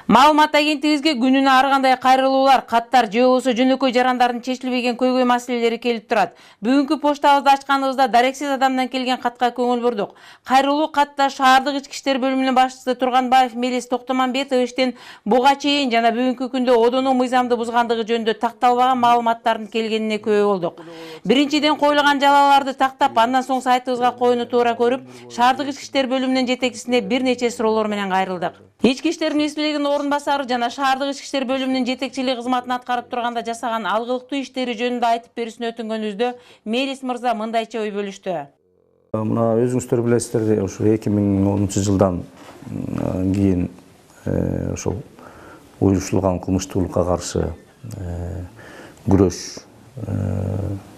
Маалымат агенттигибизге күнүнө ар кандай кайрылуулар, каттар же болбосо жөнөкөй жарандардын чечилбеген көйгөй маселелери келип турат. Бүгүнкү поштабызды ачканыбызда дарексиз адамдан келген катка көңүл бурдук. Кайрылуу катта шаардык ички иштер бөлүмүнүн башчысы Турганбаев Мелис Токтомамбетовичтен буга чейин жана бүгүнкү күндө одону мыйзамды бузгандыгы жөнүндө такталбаган маалыматтардын келгенине күбө болдук. Биринчиден коюлган жалаларды тактап, андан соң сайтыбызга коюуну туура көрүп, шаардык ички иштер бөлүмүнүн жетекчисине бир нече суроолор менен кайрылдык. Ички иштер министрлигинин орун басары жана шаардык ички иштер бөлүмүнүн жетекчилик кызматын аткарып турганда жасаган алгылыктуу иштери жөнүндө айтып берүүсүнө өтүнгөнүбүздө Мелис мырза мындайча ой бөлүштү. Мына өзүңүздөр билесиздер, ушу 2010-жылдан кийин ошол уюштурулган кылмыштуулукка каршы күрөш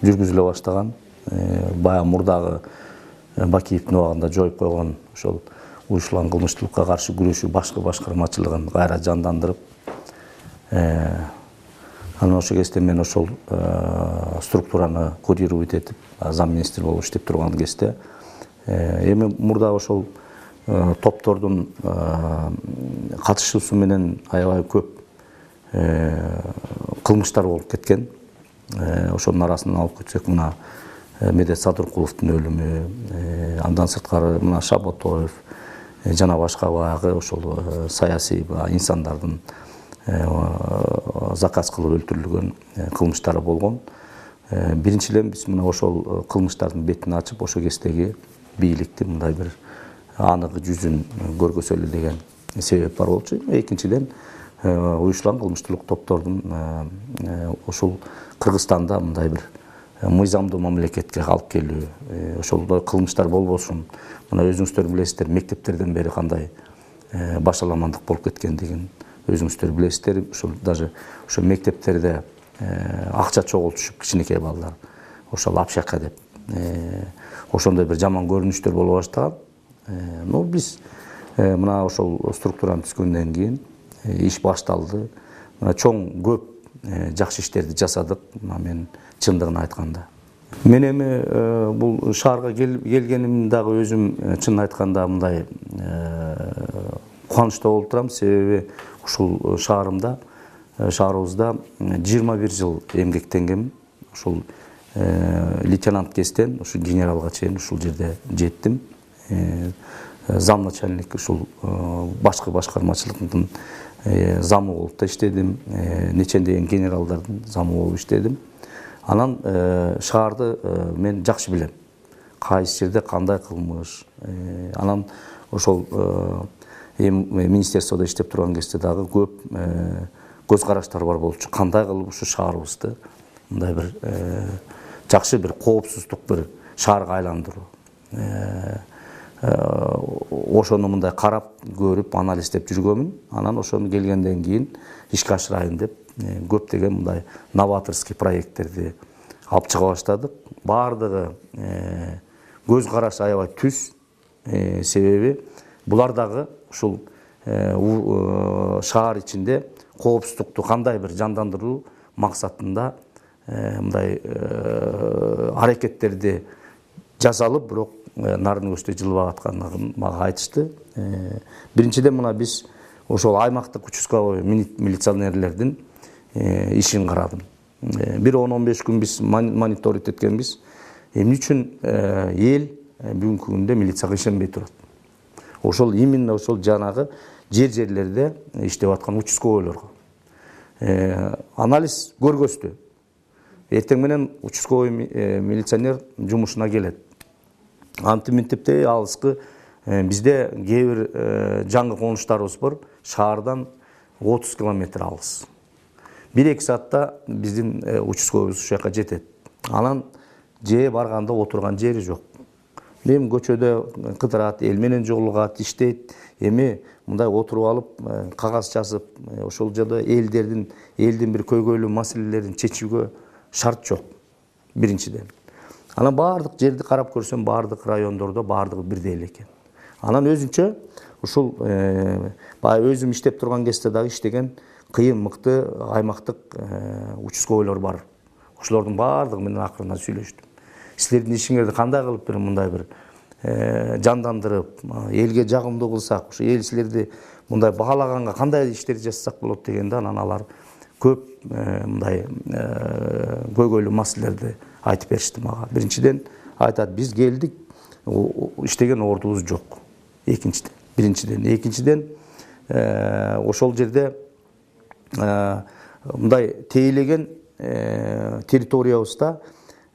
жүргүзүлө баштаган. Баягы мурдагы Бакиевдин убагында жоюп койгон ошол уюштурулган кылмыштуулукка каршы күрөшүү башкы башкармачылыгын кайра жандандырып, анан ошол кезде мен ошол структураны курировать этип, зам министр болуп иштеп турган кезде эми мурда ошол топтордун катышуусу менен аябай көп кылмыштар болуп кеткен. Ошонун арасынан алып кетсек, мына Медет Садыркуловдун өлүмү, андан сырткары мына Шаботоев жана башка баягы ошол саясий инсандардын заказ кылып өлтүрүлгөн кылмыштары болгон. Биринчиден биз мына ошол кылмыштардын бетин ачып, ошол кездеги бийликти мындай бир анык жүзүн көргөзөлү деген себеп бар болчу. Экинчиден уюштурулган кылмыштуулук топтордун ошол Кыргызстанда мындай бир мыйзамдуу мамлекетке алып келүү, ошолдой кылмыштар болбосун. Мына өзүңүздөр билесиздер, мектептерден бери кандай башаламандык болуп кеткендигин өзүңүздөр билесиздер. Ошол даже ошо мектептерде акча чогултушуп кичинекей балдар, ошол общака деп, ошондой бир жаман көрүнүштөр боло баштаган. Биз мына ошол структураны түзгөндөн кийин иш башталды. Мына чоң көп жакшы иштерди жасадык. Мен чындыгын айтканда, мен эми бул шаарга келгеним дагы өзүм чынын айтканда мындай кубанычта болуп турам. Себеби ушул шаарыбызда 21 жыл эмгектенгем. Ушул лейтенант кезден ушу генералга чейин ушул жерде жеттим. Зам начальник ушул башкы башкармачылыктын замы болуп да иштедим. Нечендеген генералдардын замы болуп иштедим. Анан шаарды мен жакшы билем. Кайсы жерде кандай кылмыш. Анан ошол министерстводо иштеп турган кезде дагы көп көз караштар бар болчу. Кандай кылып ушу шаарыбызды мындай бир жакшы бир коопсуздук бир шаарга айландыруу. Ошону мындай карап, көрүп, анализдеп жүргөмүн. Анан ошону келгенден кийин ишке ашырайын деп көптөгөн мындай новаторский проекттерди алып чыга баштадык. Бардыгы көз караш аябай түз. Себеби булар дагы ушул шаар ичинде коопсуздукту кандай бир жандандыруу максатында мындай аракеттерди жасалып, бирок нарын көчтө жылбап аткандыгын мага айтышты. Биринчиден мына биз ошол аймактык участковой милиционерлердин ишин карадым. Бир 10-15 күн биз мониторинг эткенбиз. Эмне үчүн эл бүгүнкү күндө милицияга ишенбей турат? Ошол именно ошол жанагы жерлерде иштеп аткан участковойлорго анализ көргөздү. Эртең менен участковой милиционер жумушуна келет. Антиминтипте алыскы бизде кээ бир жаңы конуштарыбыз бар, шаардан 30 километр алыс. 1-2 саатта биздин участковойбуз ушул жака жетет. Анан же барганда отурган жери жок. Эми көчөдө кыдырат, эл менен жолугат, иштейт. Эми мындай отуруп алып, кагаз жазып, ошол жерде элдин бир көйгөйлүү маселелерин чечүүгө шарт жок. Биринчиден. Анан бардык жерди карап көрсөм, бардык райондордо бардыгы бирдей эле экен. Анан өзүнчө ушул баягы өзүм иштеп турган кезде дагы иштеген кыйын мыкты аймактык участковойлор бар. Ошолордун бардыгы менен акырында сүйлөштүм. Силердин ишиңерди кандай кылып бир мындай бир жандандырып, элге жагымдуу кылсак, ушу эл силерди мындай баалаганга кандай иштерди жасасак болот дегенде анан алар көп мындай көйгөйлүү маселелерди айтып беришти мага. Биринчиден айтат, биз келдик, иштеген ордубуз жок. Экинчиден ошол жерде мындай тейлеген территориябызда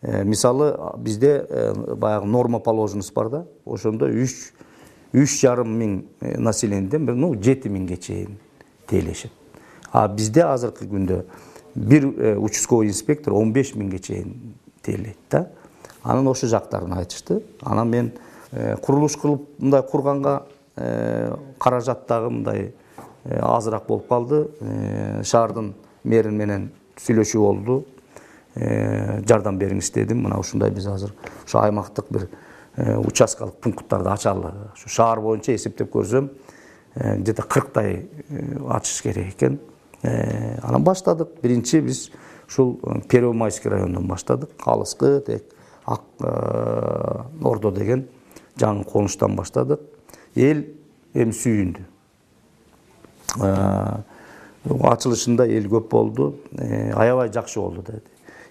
мисалы бизде баягы норма положенность бар да, ошондо 3,5 миң населениеден 7 миңге чейин тейлешет. А бизде азыркы күндө бир участковый инспектор 15 миңге чейин тейлейт да. Анан ошо жактарын айтышты. Анан мен курулуш кылып мындай курганга каражаттагы мындай азыраак болуп калды. Шаардын мэрин менен сүйлөшүү болду. Жардам бериңиз дедим. Мына ушундай биз азыр ошо аймактык бир участкалык пункттарды ачалы. Ошо шаар боюнча эсептеп көрсөм, где-то 40-тай ачыш керек экен. Анан баштадык. Биринчи биз ушул Первомайский районунан баштадык. Алыскы тек Ак Ордо деген жаңы конуштан баштадык. Эл эми сүйүндү. Ачылышында эл көп болду. Аябай жакшы болду деди.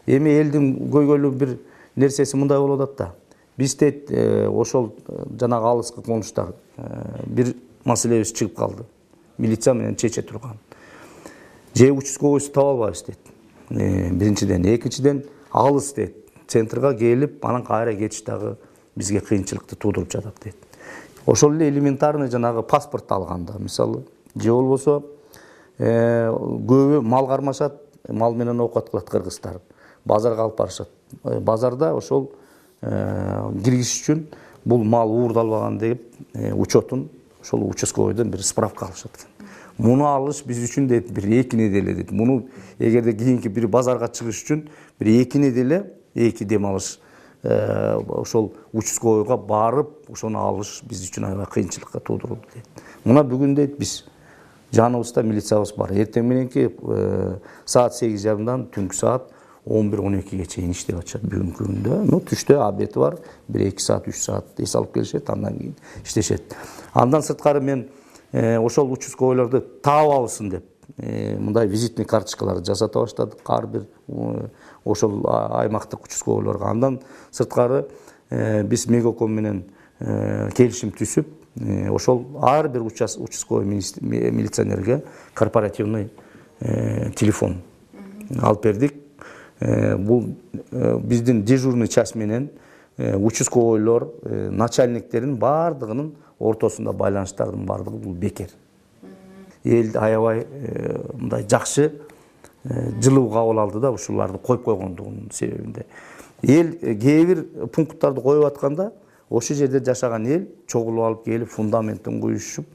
Эми элдин көйгөйлүү бир нерсеси мындай болуп атат да. Бизде ошол жанагы алыскы конуштар бир маселебиз чыгып калды. Милиция менен чече турган. Же участковыйсу таба албайбыз дейт. Биринчиден, экинчиден алыс дейт. Центрга келип, анан кайра кетиш дагы бизге кыйынчылыкты туудуруп жатат дейт. Ошол эле элементарный жанагы паспорт алганда, мисалы, же болбосо көбү мал кармашат, мал менен оокат кылат кыргыздар. Базарга алып барышат. Базарда ошол киргизиш үчүн бул мал уурдалбаган деп учетун ошол участковойдон бир справка алышат экен. Муну алыш биз үчүн дейт бир 2 неделе дейт. Муну эгерде кийинки бир базарга чыгыш үчүн бир 2 неделе, 2 дем алыш ошол участковойго барып, ошону алыш биз үчүн аябай кыйынчылыкка туудурулду дейт. Муна бүгүн дейт биз жаныбызда милициябыз бар. Эртең мененки саат 8:30-дан түнкү саат 11-12-ге чейин иштеп атышат бүгүнкү күндө. Түштө обеди бар, 1-2 саат, 3 саат эс алып келишет, андан кийин иштешет. Андан сырткары мен ошол участковойлорду таап алсын деп мындай визитный карточкаларды жасата баштадык ар бир ошол аймактык участковойлорго. Андан сырткары биз Мегаком менен келишим түзүп, ошол ар бир участковый милиционерге корпоративный телефон алып бердик. Бул биздин дежурный часть менен участковойлор, начальниктерин бардыгынын ортосунда байланыштардын бардыгы бул бекер. Эл аябай мындай жакшы жылуу кабыл алды да, ушуларды коюп койгондугунун себебинде. Эл кээ бир пункттарды коюп атканда, ошол жерде жашаган эл чогулуп алып келип фундаментин куюшуп,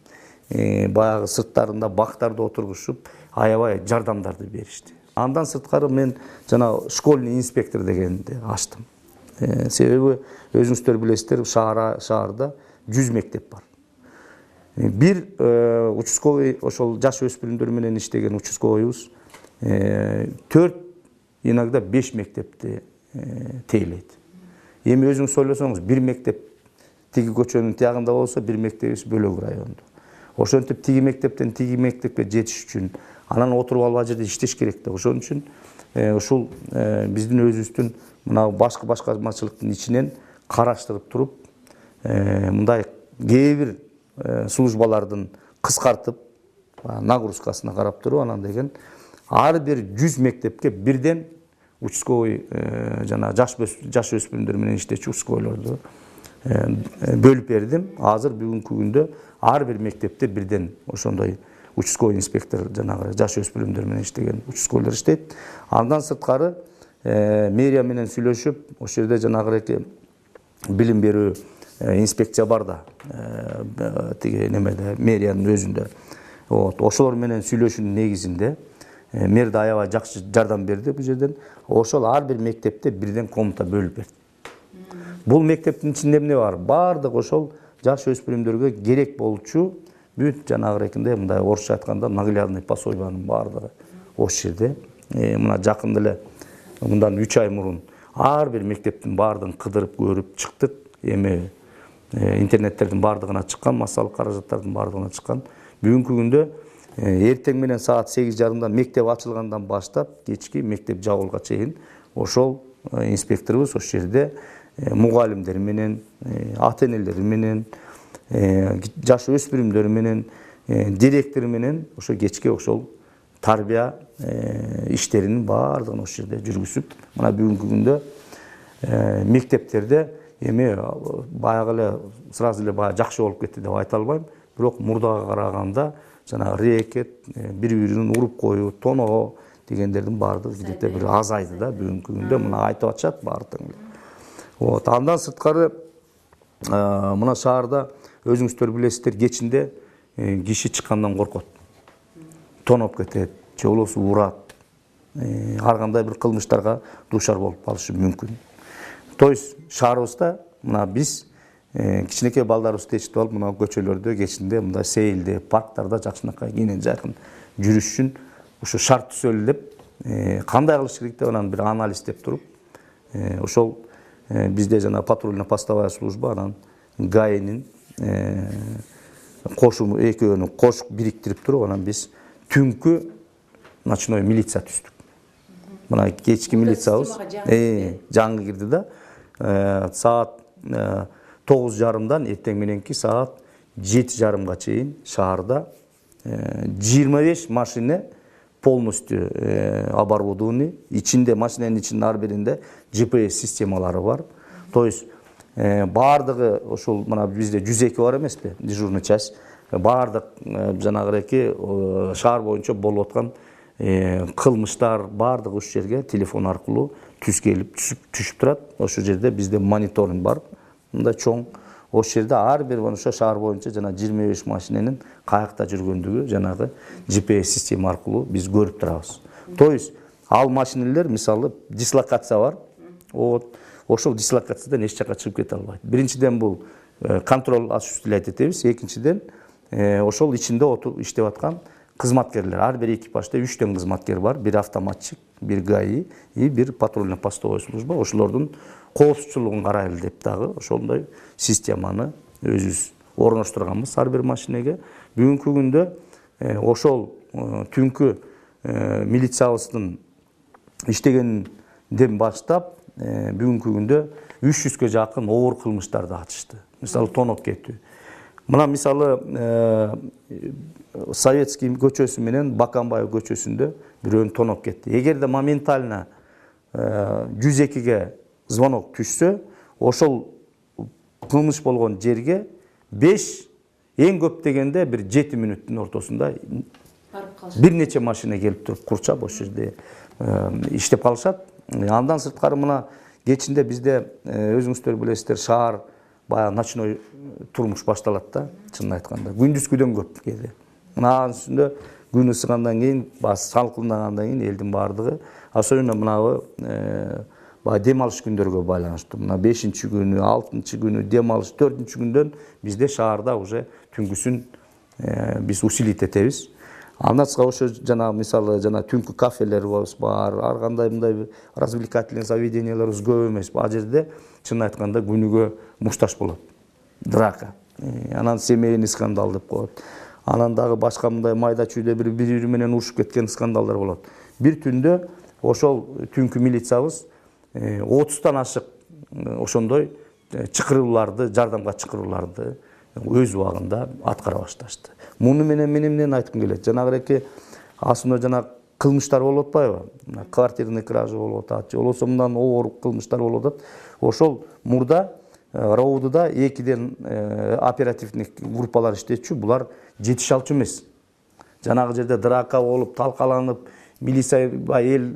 баягы сырттарында бактарды отургушуп, аябай жардамдарды беришти. Андан сырткары мен жана школьный инспектор дегенди ачтым. Себеби өзүңүздөр билесиздер, шаарда 100 мектеп бар. Бир участковый ошол жаш өспүрүмдөр менен иштеген участковыйбыз 4, иногда 5 мектепти тейлейт. Эми өзүңүз ойлосоңуз, бир мектеп тиги көчөнүн тиягында болсо, бир мектебибиз бөлөк райондо. Ошентип тиги мектептен тиги мектепке жетиш үчүн анан отуруп албай жерде иштеш керек да. Ошон үчүн ушул биздин өзүбүздүн мына башкармачылыктын ичинен караштырып туруп, мындай кээ бир службалардын кыскартып, нагрузкасына карап туруп, анан деген ар бир 100 мектепке бирден участковый жана жаш өспүрүмдөр менен иштечү участковойлорду бөлүп бердим. Азыр бүгүнкү күндө ар бир мектепте бирден ошондой участковый инспектор жанагы жаш өспүрүмдөр менен иштеген участковойлор иштейт. Андан сырткары мэрия менен сүйлөшүп, ошол жерде жанагы билим берүү инспекция бар да, тиги немеде мэриянын өзүндө. Ошолор менен сүйлөшүүнүн негизинде мэр да аябай жакшы жардам берди бул жерден. Ошол ар бир мектепте бирден комната бөлүп берди. Бул мектептин ичинде эмне бар? Бардык ошол жаш өспүрүмдөргө керек болчу бүт жанагырекинде мындай орусча айтканда наглядный пособиянын бардыгы ошол жерде. Мына жакында эле мындан 3 ай мурун ар бир мектептин бардыгын кыдырып көрүп чыктык. Эми интернеттердин бардыгына чыккан, массалык каражаттардын бардыгына чыккан. Бүгүнкү күндө эртең менен саат 8:30 мектеп ачылгандан баштап кечки мектеп жабылга чейин ошол инспекторубуз ошол жерде мугалимдер менен, ата энелер менен, жаш өспүрүмдөр менен, директор менен ошо кечки ошол тарбия иштеринин баардыгын ошол жерде жүргүзүп, мына бүгүнкү күндө мектептерде эми баягы эле сразу эле баягы жакшы болуп кетти деп айта албайм, бирок мурдага караганда жанагы рэкет, бири-бирин уруп коюу, тоноо дегендердин баардыгы где-то бир азайды да бүгүнкү күндө, мына айтып атышат баардыгын. Вот, андан сырткары мына шаарда өзүңүздөр билесиздер, кечинде киши чыккандан коркот. Тоноп кетет, же болбосо урат. Ар кандай бир кылмыштарга дуушар болуп калышы мүмкүн. То есть шаарыбызда мына биз кичинекей балдарыбызды ээрчитип алып, мына көчөлөрдө кечинде мындай сейилде, парктарда жакшынакай кенен жакын жүрүш үчүн ушу шарт түзөлүп, кандай кылыш керек деп анан бир анализдеп туруп, ошол бизде жана патрульно-постовая служба, анан ГАИнин кошуму экөөнү кошуп бириктирип туруп, анан биз түнкү ночной милиция түздүк. Мына кечки милициябыз жаңы кирди да. Саат 9:30-дан эртең мененки саат 7:30-га чейин шаарда 25 машина полностью оборудованный. Ичинде машинанын ичинин ар биринде GPS системалары бар. То есть баардыгы ошол мына бизде 102 бар эмеспи, дежурный часть. Баардык жанагы шаар боюнча болуп аткан кылмыштар баардыгы ушул жерге телефон аркылуу түз келип түшүп турат. Ошол жерде бизде мониторинг бар. Мындай чоң ошол жерде ар бир ошо шаар боюнча жана 25 машинанын каякта жүргөндүгү жанагы GPS система аркылуу биз көрүп турабыз. То есть ал машиналар мисалы дислокация бар. Вот ошол дислокациядан эч жака чыгып кете албайт. Биринчиден бул контроль осуществлять этебиз, экинчиден ошол ичинде иштеп аткан кызматкерлер. Ар бир экипажда 3 кызматкер бар, бир автоматчик, бир ГАИ и бир патрульно-постовая служба. Ошолордун коопсуздугун карайлы деп дагы ошондой системаны өзүбүз орноштурганбыз ар бир машинеге. Бүгүнкү күндө ошол түнкү милициябыздын иштегенден баштап бүгүнкү күндө 300-ге жакын оор кылмыштарды ачышты. Мисалы тоноп кетүү. Мына мисалы Советский көчөсү менен Баканбаев көчөсүндө бирөөнү тоноп кетти. Эгерде моментально 102-ге звонок түшсө, ошол кылмыш болгон жерге 5, эң көп дегенде бир 7 мүнөттүн ортосунда бир нече машина келип туруп курчап ошол жерде иштеп калышат. Андан сырткары мына кечинде бизде өзүңүздөр билесиздер, шаар баягы ночной турмуш башталат да, чынын айтканда. Күндүзгүдөн көп кээде. Мына анын үстүндө күн ысыгандан кийин, салкындагандан кийин элдин баардыгы, особенно мынабы баягы дем алыш күндөргө байланыштуу. Мына 5-күнү, 6-күнү дем алыш, 4-күндөн бизде шаарда уже түнкүсүн биз усилить этебиз. Андан сырткары ошо жана мисалы жана түнкү кафелерибиз бар, ар кандай мындай развлекательный заведенияларыбыз көп эмес. Ал жерде чынын айтканда күнүгө мушташ болот. Драка. Анан семейный скандал деп коет. Анан дагы башка мындай майда чүйдө бири-бири менен урушуп кеткен скандалдар болот. Бир түндө ошол түнкү милициябыз 30-тан ашык ошондой чакырууларды, жардамга чакырууларды өз убагында аткара башташты. Муну менен мен эмнени айткым келет? Жанагы асында жана кылмыштар болуп атпайбы? Квартирный кража болуп атат, же болбосо мындан оор кылмыштар болуп атат. Ошол мурда РОУДда 2ден оперативдик группалар иштечү, булар жетише алчу эмес. Жанагы жерде драка болуп, талкаланып, милиция эл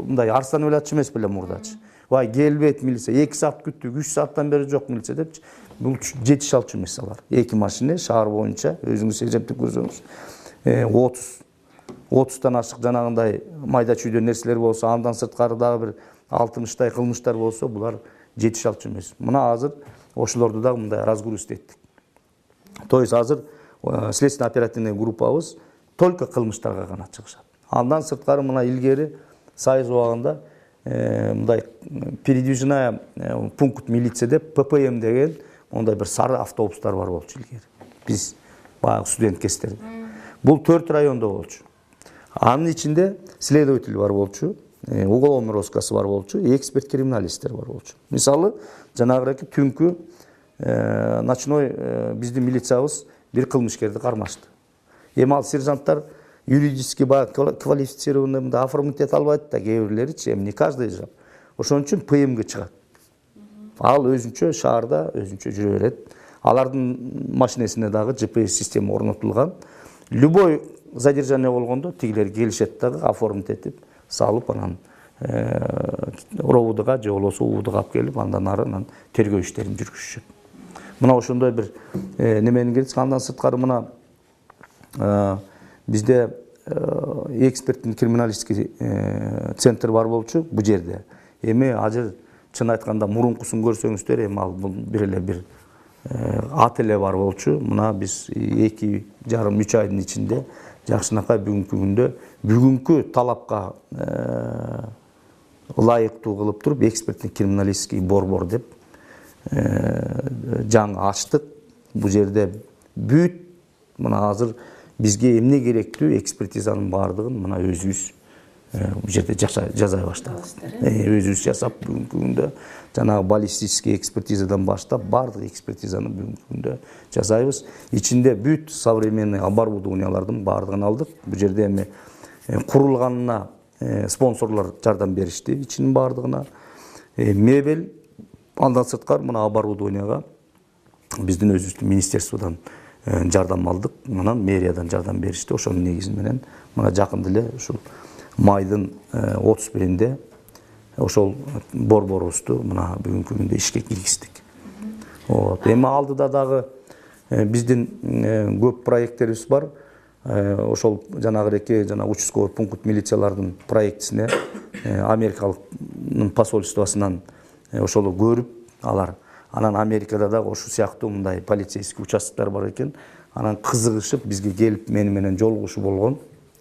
мындай арстан өлатчу эмес беле мурдачы. Вай келбейт милиция, 2 саат күттүк, 3 сааттан бери жок милиция депчи. Бул жетише алчу эмес алар. 2 машина шаар боюнча өзүңүз эсептеп көрсөңүз 30-тан ашык жанагындай майда чүйдө нерселер болсо, андан сырткары дагы бир 60-тай кылмыштар болсо, булар жетише алчу эмес. Мына азыр ошолорду дагы мындай разгрузить эттик. То есть азыр следственно оперативный группабыз только кылмыштарга гана чыгышат. Андан сырткары мына илгери Союз убагында мындай передвижная пункт милиция деп ППМ деген ондай бир сары автобустар бар болчу илгери. Биз баягы студент кездерде. Бул 4 райондо болчу. Анын ичинде следователь бар болчу, уголовный розыскасы бар болчу, эксперт криминалисттер бар болчу. Мисалы, жанагыраки түнкү ночной биздин милициябыз бир кылмышкерди кармашты. Эми ал сержанттар юридически квалифицированный мындай оформить эте албайт да, кээ бирлеричи, эми не каждый жап. Ошон үчүн ПМге чыгат. Ал өзүнчө шаарда өзүнчө жүрө берет. Алардын машинесине дагы GPS система орнотулган. Любой задержание болгондо тигилер келишет дагы оформить этип салып, анан ровдга же болбосо УУДга алып келип, андан ары анан тергөө иштерин жүргүзүшөт. Мына ошондой бир немени кирдик. Андан сырткары мына бизде эксперттин криминалистский центр бар болчу бу жерде. Эми азыр чын айтканда мурункусун көрсөңүздөр, эми ал бул бир эле бир ат эле бар болчу. Мына биз 2,5-3 айдын ичинде жакшынакай бүгүнкү күндө бүгүнкү талапка ылайыктуу кылып туруп эксперттин криминалистский борбор деп жаңы ачтык. Бул жерде бүт мына азыр бизге эмне керектүү экспертизанын баардыгын мына өзүбүз бул жерде жасай баштадык. Өзүбүз жасап бүгүнкү күндө жанагы баллистический экспертизадан баштап баардык экспертизаны бүгүнкү күндө жасайбыз. Ичинде бүт современный оборудованиялардын баардыгын алдык. Бул жерде эми курулганына спонсорлор жардам беришти, ичинин баардыгына. Мебель, андан сырткары мына оборудованияга биздин өзүбүздүн министерстводон жардам алдык, анан мэриядан жардам беришти. Ошонун негизи менен мына жакында эле ушул майдын 31-inde ошол борборубузду мына бүгүнкү күндө ишке киргиздик. Эми алдыда дагы биздин көп проекттерибиз бар. Ошол жанагы жана участковый пункт милициялардын проектисине Америкалык посольствосунан ошолу көрүп алар. Анан Америкада да ошол сыяктуу мындай полицейский участоктор бар экен. Анан кызыгышып бизге келип мени менен жолугушуу болгон.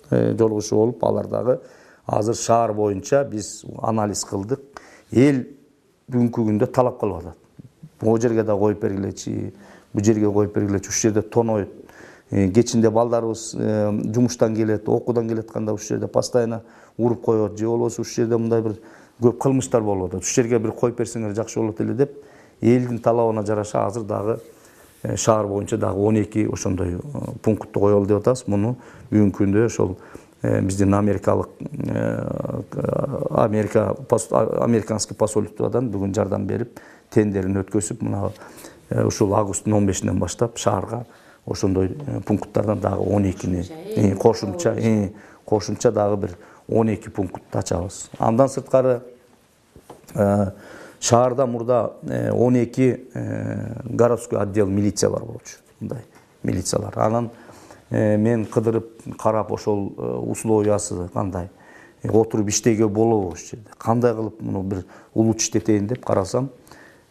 Жолугушуу болуп, алар дагы азыр шаар боюнча биз анализ кылдык. Эл бүгүнкү күндө талап кылып атат. Бул жерге да коюп бергилечи, бул жерге коюп бергилечи, ушул жерде тонойт. Кечинде балдарыбыз жумуштан келет, окуудан келатканда ушул жерде постоянно уруп коет, же болбосо ушул жерде мындай бир көп кылмыштар болуп атат. Ушул жерге бир коюп берсеңер жакшы болот эле деп, элдин талабына жараша азыр дагы шаар боюнча дагы 12 ошондой пунктту коелу деп атабыз. Муну бүгүнкү күндө ошол биздин американский посольстводан бүгүн жардам берип, тендерин өткөзүп, мына ушул августтун 15-ден баштап шаарга ошондой пункттардан дагы 12-ни кошумча дагы бир 12 пункт ачабыз. Андан сырткары шаарда мурда 12 городской отдел милиция бар болчу. Мындай милициялар. Анан мен кыдырып карап ошол условиясы кандай, отуруп иштеге болобу ошол жерде, кандай кылып муну бир улучшетейин деп карасам,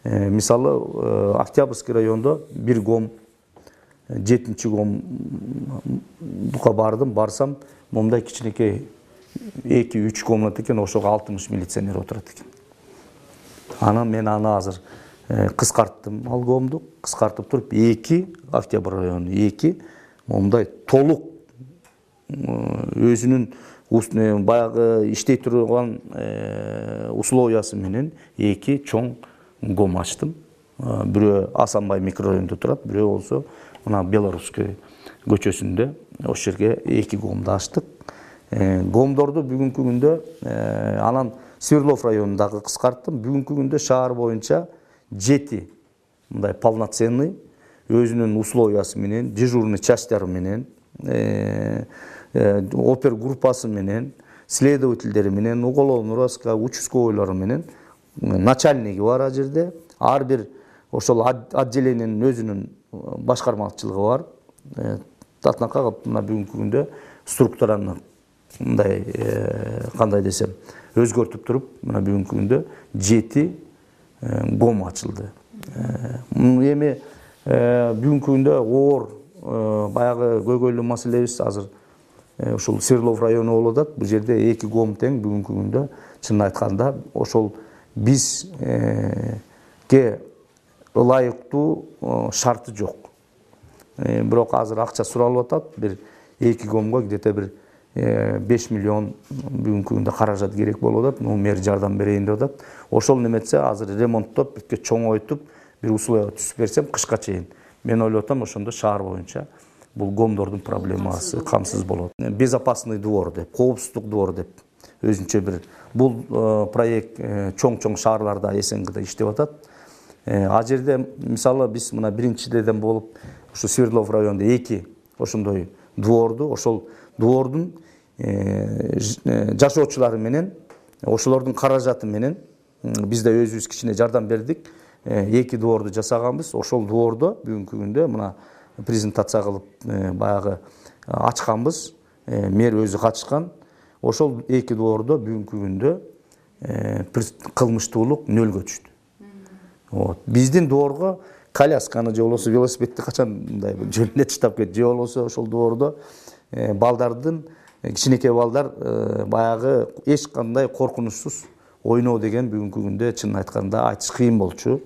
мисалы Октябрьский райондо бир гом 7-чи гомдукка барсам, момундай кичинекей 2-3 комната экен, ошого 60 милиционер отурат экен. Анан мен аны азыр кыскарттым, ал гомду кыскартып туруп 2 Октябрь району 2 момундай толук өзүнүн баягы иштей турган условиясы менен 2 чоң гом ачтым. Бирөө Асанбай микрорайонунда турат, бирөө болсо мына Белорусский көчөсүндө, ошол жерге 2 гомду ачтык. Гомдорду бүгүнкү күндө анан Свердлов районундагы кыскарттым. Бүгүнкү күндө шаар боюнча 7 мындай полноценный өзүнүн условиясы менен, дежурный частьтары менен, опер группасы менен, следовательдери менен, уголовный розыска участковойлору менен, начальниги бар а жерде. Ар бир ошол отделениянын өзүнүн башкармачылыгы бар. Татнакка мына бүгүнкү күндө структураны мындай кандай десем өзгөртүп туруп, мына бүгүнкү күндө 7 гом ачылды. Эми бүгүнкү күндө оор баягы көйгөйлүү маселебиз азыр ушул Свердлов району болуп атат. Бул жерде 2 гом тең бүгүнкү күндө чынын айтканда ошол бизге ылайыктуу шарты жок. Бирок азыр акча суралып атат. Бир 2 комго где-то бир 5 миллион бүгүнкү күндө каражат керек болуп атат. Мэр жардам берейин деп атат. Ошол неметсе азыр ремонттоп, бүткө чоңойтуп, бир условия түзүп берсем кышка чейин. Мен ойлоп атам ошондо шаар боюнча бул гомдордун проблемасы камсыз болот. Безопасный двор деп, коопсуздук двор деп өзүнчө бир бул проект чоң шаарларда СНГда иштеп атат. А жерде мисалы биз мына биринчиден болуп ушу Свердлов районунда 2 ошондой дворду, ошол двордун жашоочулары менен, ошолордун каражаты менен биз да өзүбүз кичине жардам бердик. 2 дворду жасаганбыз. Ошол двордо бүгүнкү күндө мына презентация кылып баягы ачканбыз. Мэр өзү катышкан. Ошол 2 двордо бүгүнкү күндө кылмыштуулук нөлгө түштү. Биздин дворго колясканы же болбосо велосипедти качан мындай жөнүнө таштап кетти, же болбосо ошол двордо балдардын кичинекей балдар баягы эч кандай коркунучсуз ойноо деген бүгүнкү күндө чынын айтканда айтыш кыйын болчу.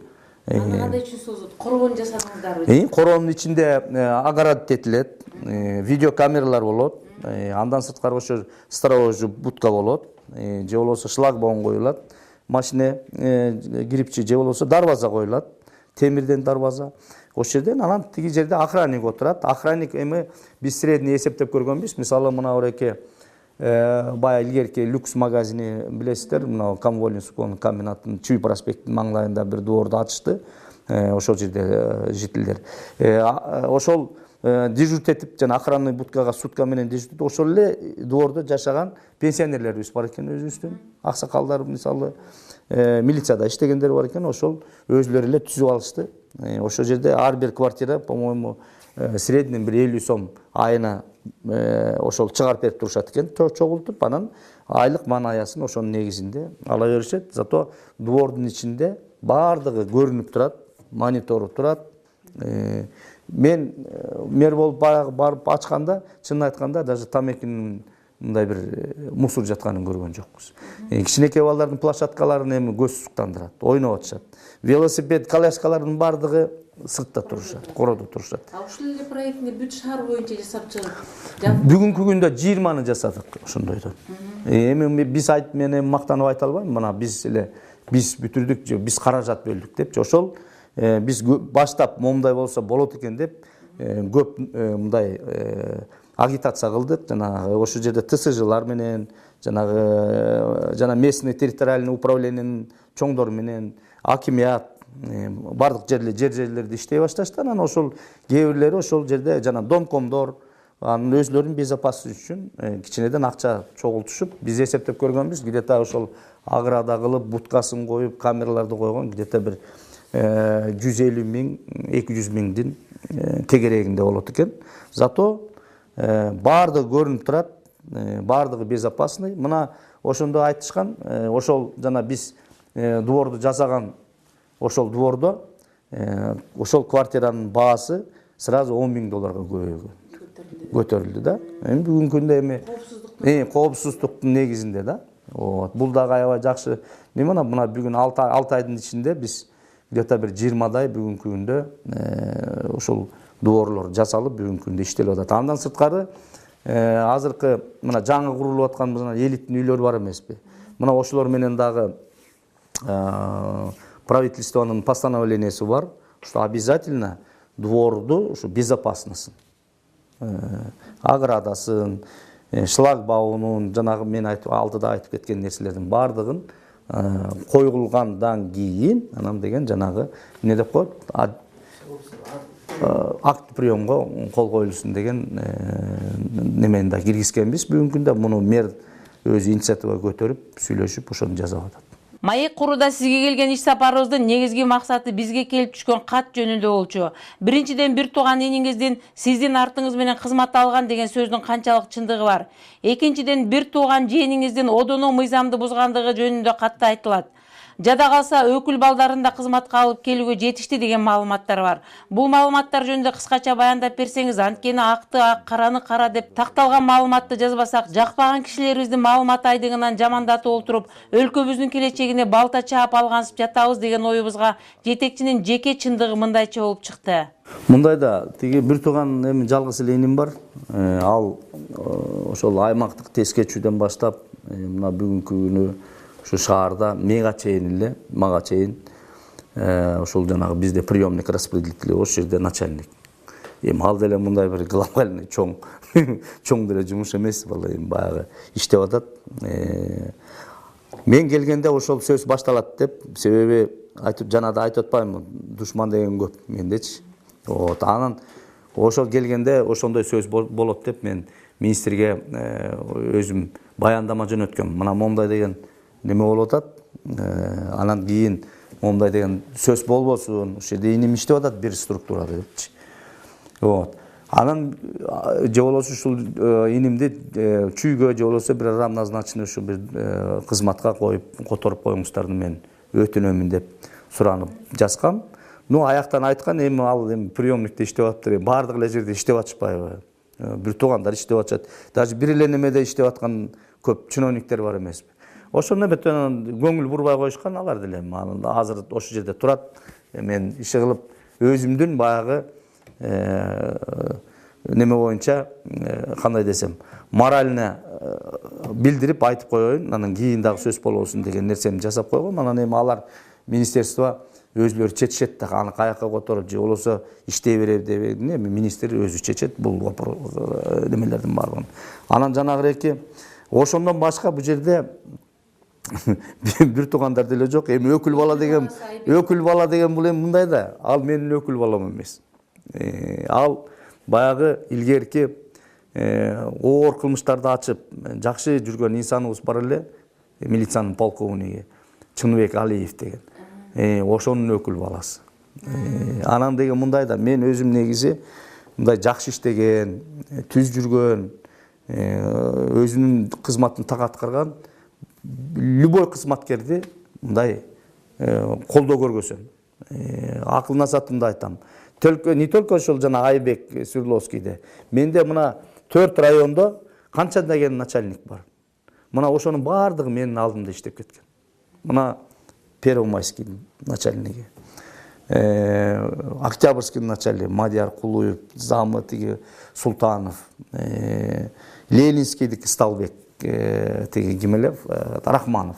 Кандай чувствосуз? Короон жасадыңыздарбы? Короонун ичинде огород этилет, видеокамералар болот. Андан сырткары ошо сторожу будка болот, же болбосо шлагбаум коюлат, машина кирипчи же болбосо дарбаза коюлат, темирден дарбаза. Ошол жерден анан тиги жерде охранник отурат. Охранник эми биз средний эсептеп көргөнбүз. Мисалы мына ореке бая илгерки люкс магазини билесиздер, мына Камволинского комбинаттын Чүй проспектинин маңлайында бир дворду ачышты. Ошол жерде жителдер. Ошол дежурт этип жана охранный будкага сутка менен дежурт. Ошол эле двордо жашаган пенсионерлерибиз бар экен өзүбүздүн. Аксакалдар мисалы милицияда иштегендер бар экен. Ошол өзүлөрү эле түзүп алышты. Ошол жерде ар бир квартира, по-моему, средний бир 50 сом айына ошол чыгарып берип турушат экен, чогултуп, анан айлык манаясын ошонун негизинде ала беришет. Зато двордун ичинде баардыгы көрүнүп турат, монитору турат. Мен мэр болуп барып ачканда, чынын айтканда, даже тамекинин мындай бир мусор жатканын көргөн жокпуз. Кичинекей балдардын площадкаларын эми көз суктандырат, ойноп атышат. Велосипед, коляскалардын баардыгы сыртта турушат, короодо турушат. Ушул эле проектти бүт шаар боюнча жасап чыгып. Бүгүнкү күндө 20-ны жасадык ошондойдон. Эми биз мен мактанып айта албайм. Мына биз бүтүрдүк, биз каражат бөлдүк деп. Ошол биз баштап момундай болсо болот экен деп көп мындай агитация кылдык. Жанагы ошол жерде ТСЖлар менен, жана местный территориальный управлениянын чоңдору менен, акимият бардык жерлерде иштей башташты. Анан ошол кээ бирлери ошол жерде жана домкомдор анын өзлөрүнүн безопасыздыгы үчүн кичинеден акча чогултушуп, биз эсептеп көргөнбүз, где-то ошол аграда кылып, буткасын коюп, камераларды койгон, где-то бир 150 миң, 200 миңдин тегерегинде болот экен. Зато баардыгы көрүнүп турат, баардыгы безопасный. Мына ошондо айтышкан, ошол жана биз дворду жасаган ошол двордо ошол квартиранын баасы сразу 10 миң долларга көтөрүлдү да. Эми бүгүнкү күндө эми коопсуздуктун негизинде да. Бул дагы аябай жакшы. Мына бүгүн 6 айдын ичинде биз где-то бир 20дай бүгүнкү күндө ошол дворлор жасалып бүгүнкү күндө иштелип атат. Андан сырткары азыркы мына жаңы курулуп аткан элиттин үйлөрү бар эмеспи? Мына ошолор менен дагы правительствонун постановлениясы бар, что обязательно дворду ушу безопаснысын, оградасын, шлагбаунун, жанагы мен алдыда айтып кеткен нерселердин баардыгын койгулгандан кийин анан деген жанагы эмне деп коет, акт приемго кол коюлсун деген немени да киргизгенбиз. Бүгүнкү күндө муну мэр өзү инициатива көтөрүп, сүйлөшүп ошону жасап атат. Маек курууда сизге келген иш сапарыбыздын негизги максаты бизге келип түшкөн кат жөнүндө болчу. Биринчиден, бир тууган эниңиздин сиздин артыңыз менен кызмат алган деген сөздүн канчалык чындыгы бар. Экинчиден, бир тууган жээниңиздин одоно мыйзамды бузгандыгы жөнүндө катта айтылат. Жада калса өкүл балдарын да кызматка алып келүүгө жетишти деген маалыматтар бар. Бул маалыматтар жөнүндө кыскача баяндап берсеңиз, анткени акты ак, караны кара деп такталган маалыматты жазбасак, жакпаган кишилерибиздин маалымат айдыгынан жамандатып отуруп, өлкөбүздүн келечегине балта чаап алгансып жатабыз деген оюбузга жетекчинин жеке чындыгы мындайча болуп чыкты. Мындайда тиги бир тууган эми жалгыз эле иним бар. Ал ошол аймактык тест кечүүдөн баштап мына бүгүнкү күнү ушу шаарда мага чейин ошол жанагы бизде приемник распределитель ошол жерде начальник. Эми ал деле мындай бир глобальный чоң деле жумуш эмес, эми баягы иштеп атат. Мен келгенде ошол сөз башталат деп, себеби жанада айтып атпаймынбы, душман деген көп мендечи. Анан ошол келгенде ошондой сөз болот деп мен министрге өзүм баяндама жөнөткөм. Мына момундай деген неме болуп атат. Анан кийин момундай деген сөз болбосун. Ошол жерде иним иштеп атат бир структурада депчи. Анан же болбосо ушул инимди чүйгө же болбосо бир равнозначный ушу бир кызматка которуп коюңуздарды мен өтүнөмүн деп суранып жазгам. Аяктан айткан, эми ал приемникте иштеп атыптыр. Бардык эле жерде иштеп атышпайбы? Бир туугандар иштеп атышат. Даже бир эле немеде иштеп аткан көп чиновниктер бар эмеспи? Ошону бетен көңүл бурбай коюшкан алар деле. Азыр ошол жерде турат. Мен иши кылып өзүмдүн баягы неме боюнча кандай десем, морально билдирип айтып коеюн, анан кийин дагы сөз болбосун деген нерсени жасап койгом. Анан эми алар министерство өзлөрү чечишет да, аны каяка которуп же болбосо иштей берет деп министр өзү чечет бул немелердин баардыгын. Анан жанагы ошондон башка бул жерде бир туугандар деле жок. Эми өкүл бала деген бул эми мындай да, ал менин өкүл балам эмес. Ал баягы илгерки оор кылмыштарды ачып жакшы жүргөн инсаныбыз бар эле, милициянын полковниги Чыныбек Алиев деген. Ошонун өкүл баласы. Анан деген мындай да, мен өзүм негизи мындай жакшы иштеген, түз жүргөн, өзүнүн кызматын так аткарган любой кызматкерди мындай колдоо көргөзөм. Акыл насаатымды айтам. Не только ошол жана Айбек Свердловскийде. Менде мына 4 райондо канча деген начальник бар. Мына ошонун баардыгы менин алдымда иштеп кеткен. Мына Первомайскийдин начальниги, Октябрьскийдин начальниги Мадияр Кулуев, замы тиги Султанов, Ленинскийдики Сталбек, тиги кимелев Рахманов.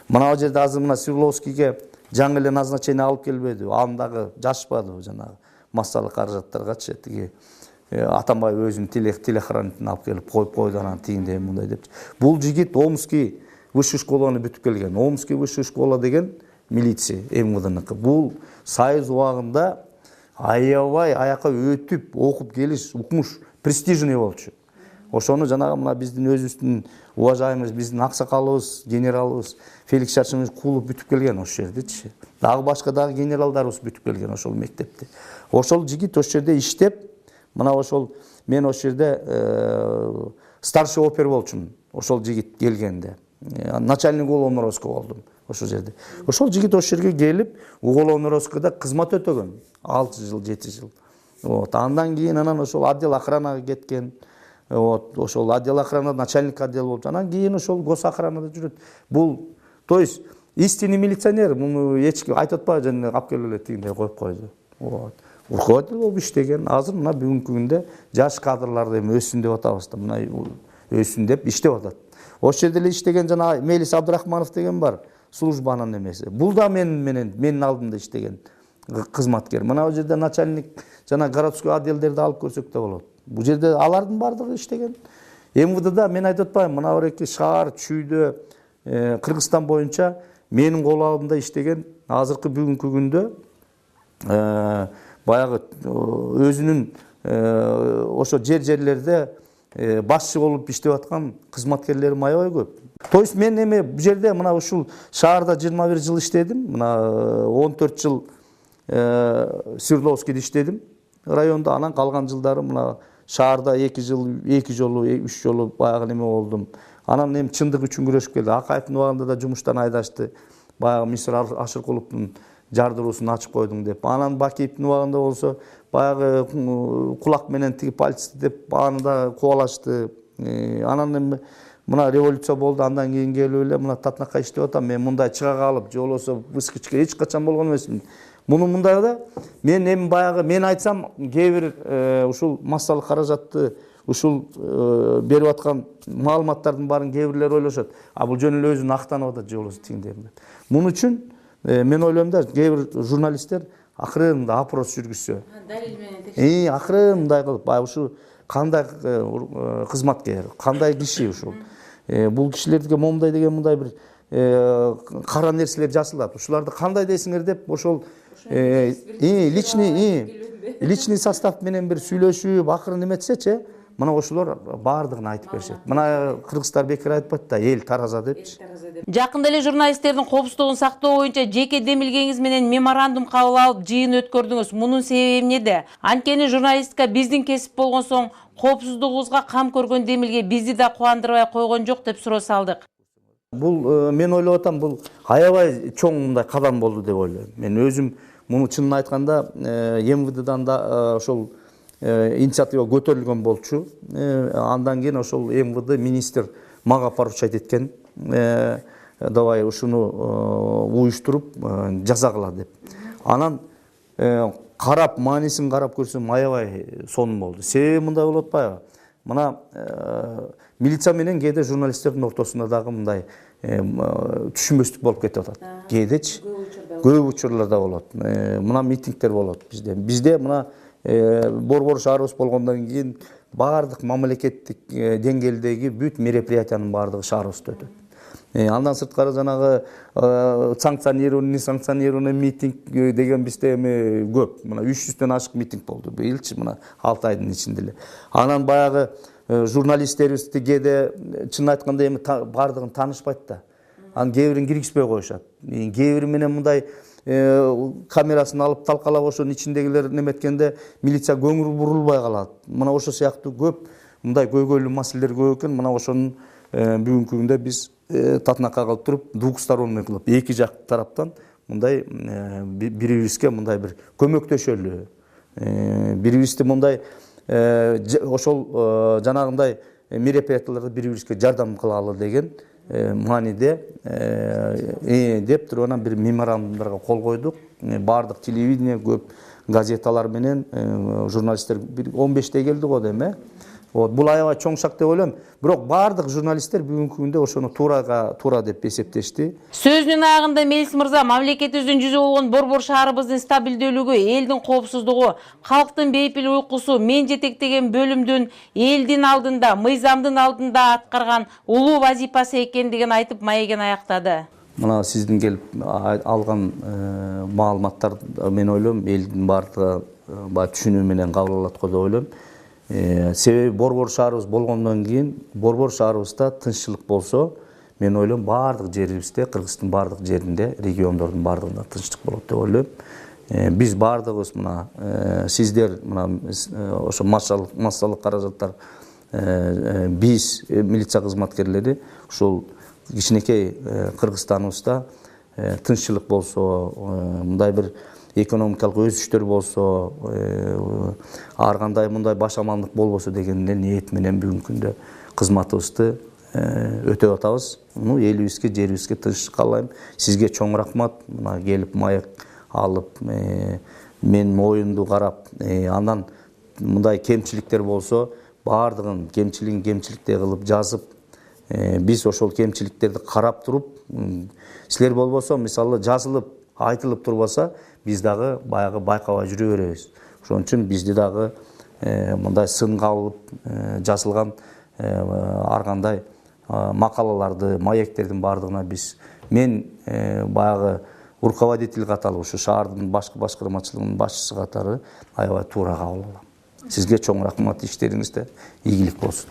Мына ал жерде азыр мына Свердловскийге жаңы эле назначение алып келбеди. Андагы жашпады жанагы массалык каражаттаргачы тиги Атамбаев өзүнүн телехранителин алып келип койду анан тигиндей мындай деп. Бул жигит Омский высшую школаны бүтүп келген. Омский высшую школа деген милиция МВДныкы. Бул Союз убагында аябай аяка өтүп, окуп келиш, укмуш, престижный болчу. Ошону жанагы мына биздин өзүбүздүн уважаемый биздин аксакалыбыз, генералыбыз Феликс Шаршемович куулуп бүтүп келген ошол жердечи. Дагы башка дагы генералдарыбыз бүтүп келген ошол мектепте. Ошол жигит ошол жерде иштеп, мына ошол мен ошол жерде старший опер болчумун. Ошол жигит келгенде. Начальник Уголовно-розыска болдум ошол жерде. Ошол жигит ошол жерге келип, Уголовно-розыскада кызмат өтөгөн. 6 жыл, 7 жыл. Андан кийин анан ошол отдел охранага кеткен. Ошол отдел охрана начальник отдел болуп, анан кийин ошол гос охранада жүрөт. Бул, то есть истинный милиционер, муну эч ким айтып атпайбы, жана алып келип эле тигиндей коюп койду. Руководитель болуп иштеген. Азыр мына бүгүнкү күндө жаш кадрларды эми өссүн деп атабыз да, мына өссүн деп иштеп атат. Ошол жерде эле иштеген жана Мелис Абдрахманов деген бар, службанын немеси. Бул да менин алдымда иштеген кызматкер. Мына бул жерде начальник жана городской отделдерди алып көрсөк да болот. Бул жерде алардын бардыгы иштеген. МВДда мен айтып атпаймынбы, мына бир шаар, чүйдө, Кыргызстан боюнча менин кол алдымда иштеген азыркы бүгүнкү күндө баягы өзүнүн ошо жерлерде башчы болуп иштеп аткан кызматкерлерим аябай көп. То есть мен эми бул жерде мына ушул шаарда 21 жыл иштедим. Мына 14 жыл Свердловскийде иштедим районда. Анан калган жылдары мына шаарда 2 жыл, 2 жолу, 3 жолу баягы неме болдум. Анан эми чындык үчүн күрөшүп келди. Акаевдин убагында да жумуштан айдашты. баягы Мисир Ашыркуловдун жардыруусун ачып койдуң деп. Анан Бакиевдин убагында болсо баягы кулак менен тиги пальцты деп аны да кубалашты. Анан эми мына революция болду, андан кийин келип эле мына Татнакка иштеп атам. Мен мындай чыга калып, же болбосо выскочка эч качан болгон эмесмин. Муну мындай да мен эми баягы мен айтсам кээ бир ушул массалык каражатты ушул берип аткан маалыматтардын баарын кээ бирлер ойлошот. А бул жөн эле өзүн актанып атат же болбосо тигиндей. Муну үчүн мен ойлойм да кээ бир журналисттер акырын опрос жүргүзсө. Далил менен акырын мындай кылып баягы ушу кандай кызматкер, кандай киши ушул. Бул кишилерге момундай деген мындай бир кара нерселер жазылат. Ушуларды кандай дейсиңер деп ошол личный состав менен бир сүйлөшүп акырын эметсечи, мына ошолор баардыгын айтып беришет. Мына кыргыздар бекер айтпайт да, эл тараза депчи. Жакында эле журналисттердин коопсуздугун сактоо боюнча жеке демилгеңиз менен меморандум кабыл алып жыйын өткөрдүңүз. Мунун себеби эмнеде? Анткени журналистика биздин кесип болгон соң коопсуздугубузга кам көргөн демилге бизди да кубандырбай койгон жок деп суроо салдык. Бул мен ойлоп атам, бул аябай чоң мындай кадам болду деп ойлойм. Мен өзүм муну чынын айтканда МВДдан да ошол инициатива көтөрүлгөн болчу. Андан кийин ошол МВД министр мага поручать эткен. Давай ушуну уюштуруп жаза кыла деп. Анан карап, маанисин карап көрсөм аябай сонун болду. Себеби мындай болуп атпайбы? Мына милиция менен кээде журналисттердин ортосунда дагы мындай түшүнбөстүк болуп кетип атат. Кээдечи көп учурларда болот. Мына митингдер болот бизде. Бизде мына борбор шаарыбыз болгондон кийин баардык мамлекеттик деңгээлдеги бүт мероприятиянын баардыгы шаарыбызда өтөт. Андан сырткары жанагы санкционированный митинг деген бизде эми көп. Мына 300дөн ашык митинг болду быйылчы, мына 6 айдын ичинде эле. Анан баягы журналисттерибизди кээде чын айтканда эми баардыгын таанышпайт да. Анан кээ бирин киргизбей коюшат. Кээ бири менен мындай камерасын алып талкалап ошонун ичиндегилер неметкенде милиция көңүл бурулбай калат. Мына ошо сыяктуу көп мындай көйгөйлүү маселелер көп экен. Мына ошонун бүгүнкү күндө биз Татнакка калып туруп, двухсторонний кылып, эки жак тараптан мындай бири-бирибизге мындай бир көмөктөшөлү. Бири-бирибизди мындай ошол жанагындай мероприятияларда бири-бирибизге жардам кылалы деген мааниде деп туруп анан бир меморандумдарга кол койдук. Баардык телевидение, көп газеталар менен журналисттер 15-те келди го дейм. Бул аябай чоң шаг деп ойлойм. Бирок баардык журналисттер бүгүнкү күндө ошону туура деп эсептешти. Сөзүнүн агында Мелис мырза мамлекетибиздин жүзү болгон борбор шаарыбыздын стабилдүүлүгү, элдин коопсуздугу, калктын бейпил уйкусу мен жетектеген бөлүмдүн элдин алдында, мыйзамдын алдында аткарган улуу вазифасы экендигин айтып маегин аяктады. Мына сиздин келип алган маалыматтар мен ойлойм элдин баардыгы түшүнүү менен кабыл алат го деп ойлойм. Себеби борбор шаарыбыз болгондон кийин борбор шаарыбызда тынччылык болсо, мен ойлойм баардык жерибизде, Кыргыздын баардык жеринде, региондордун баардыгында тынччылык болот деп ойлойм. Биз баардыгыбыз мына сиздер мына ошо массалык каражаттар биз милиция кызматкерлери ушул кичинекей Кыргызстаныбызда тынччылык болсо, мындай бир экономикалык өсүштөр болсо, ар кандай мындай башамандык болбосо деген ниет менен бүгүнкү күндө кызматыбызды өтөп атабыз. Элибизге, жерибизге тынччылык каалайм. Сизге чоң рахмат. Мына келип маек алып, мен моюнду карап, андан мындай кемчиликтер болсо, баардыгын кемчиликтей кылып жазып, биз ошол кемчиликтерди карап туруп, силер болбосо, мисалы жазылып, айтылып турбаса, биз дагы баягы байкабай жүрө беребиз. Ошон үчүн бизди дагы мындай сынга алып жазылган ар кандай макалаларды, маектердин баардыгына мен баягы руководитель катары, ушу шаардын башкы башкармачылыгынын башчысы катары аябай туура кабыл алам. Сизге чоң рахмат, иштериңизде ийгилик болсун.